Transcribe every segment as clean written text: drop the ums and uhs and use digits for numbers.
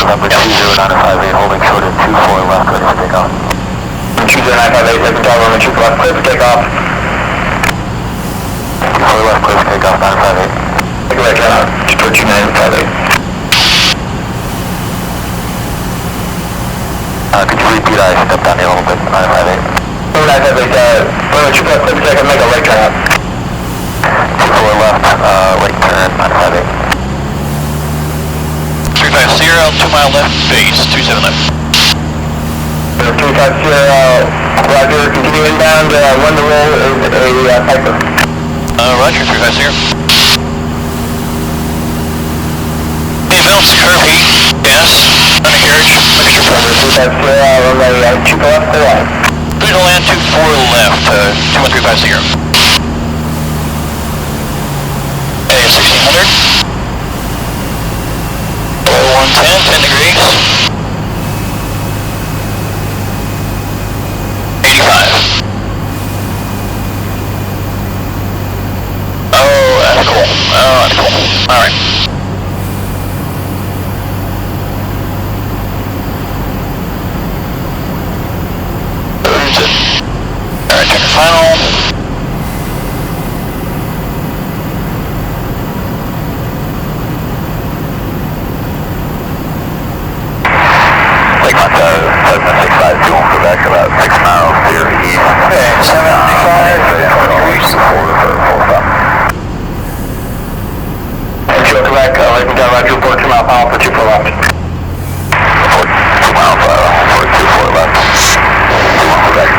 Number 20958, holding short at 24 left, ready for takeoff. 20958, take control, runway 24 left, clear for takeoff. 24 left, clear for takeoff, 958. Take a right turn out, 20958. Could you repeat, I stepped down here a little bit, 958. 20958, runway 24 left, clear for takeoff, make a right turn out. 24 left, right turn, 958. 350, 2 mile left, base, 27 left. 350, roger, continue inbound, when the roll is a Piper. Roger, 350. Inbound, curve heat, gas, undercarriage, mixture pressure. 350, runway 24 left, clear line. Clear to land, 24 left, 21350. Okay, 1600. 110, 10 degrees. 85. Oh, that's cool. Oh, that's cool. Alright. Alright, check your final. Back about 6 miles to your east. Okay, 75. Joe Quebec, Lakeland down, Roger, report 2 mile final for 24 left. Report 2 mile for 24 left. 21 Quebec.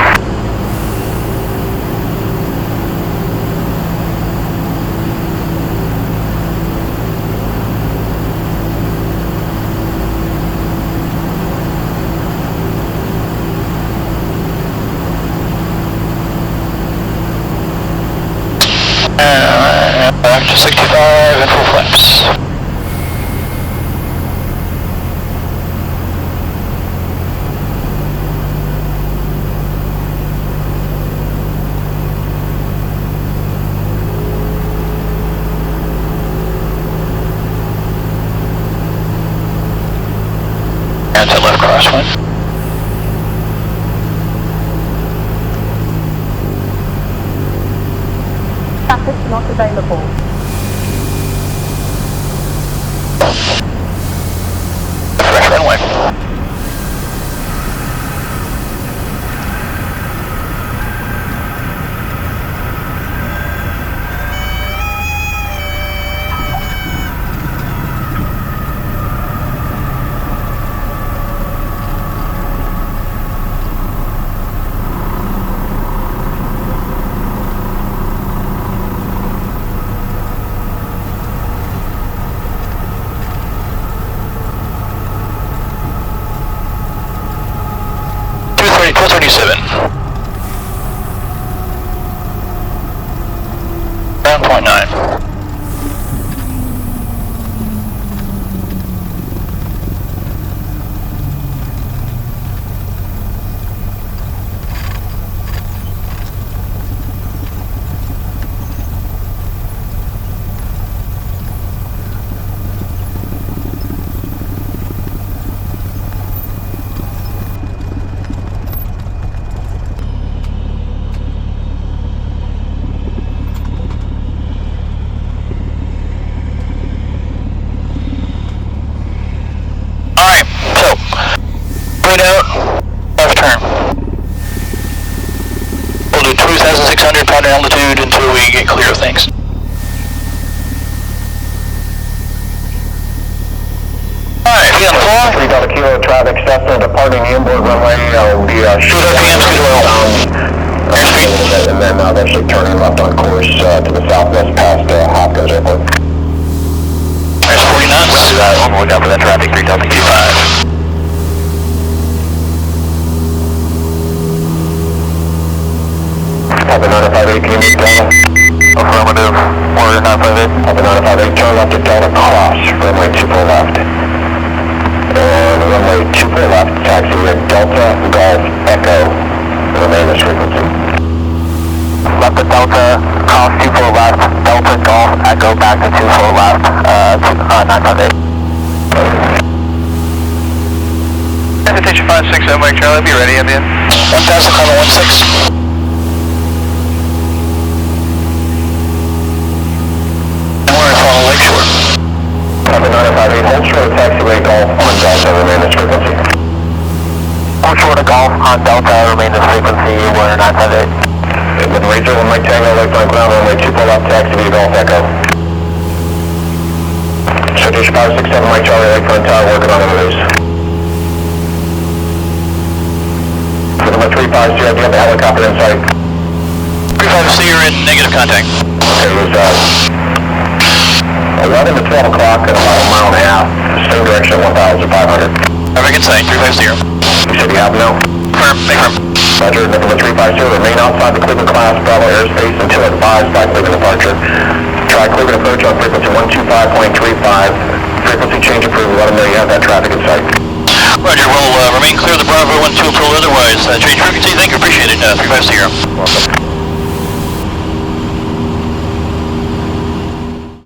Back to 65 and full flaps. And to left crosswind. Traffic not available. Fresh runway. Ground point 9. We'll do 2,600 pound altitude until we get clear of things. Alright, be on the floor. 3 kilo traffic, Cessna departing the inboard runway, will be shooting RPMs as well. Airspeed. And then eventually turning left on course to the southwest past Hopkins Airport. There's 40 knots. We'll do that on the lookout for that traffic, 3025. Papa 958, can you meet Delta? Affirmative. Warrior 958. Papa 958, turn left at Delta Cross, runway 24 left. And runway 24 left, taxi at Delta Golf Echo, remain this frequency. Left at Delta, cross 24 left, Delta Golf Echo back to 24 left, 958. Invitation 560, Mike Charlie, be ready at the end. 1000, Climate 16. And we're in front of Lakeshore. Copy 958, hold short of taxiway Golf on Delta, remain this frequency. Hold short of Golf on Delta, remain this frequency, we're 958. With Razor 1 Mike Tango, Lakefront ground, runway 2 pull left, taxiway Golf Echo. Citation 567 Mike Charlie, Lakefront Tower, working on the release. For number 350, do you have the helicopter in sight? 350, you're in negative contact. Okay, it was 11 to 12 o'clock at about a mile and a half, same direction, 1,500. Traffic in sight, 350. You said you have no? Firm, make firm. Roger, number 350, remain outside the Cleveland class, Bravo airspace until advised by Cleveland departure. Try Cleveland approach on frequency 125.35. Frequency change approved, let them know you have that traffic in sight. Roger, we'll remain clear of the Bravo 12 approval otherwise. Change frequency, thank you, appreciate it, 350. Welcome.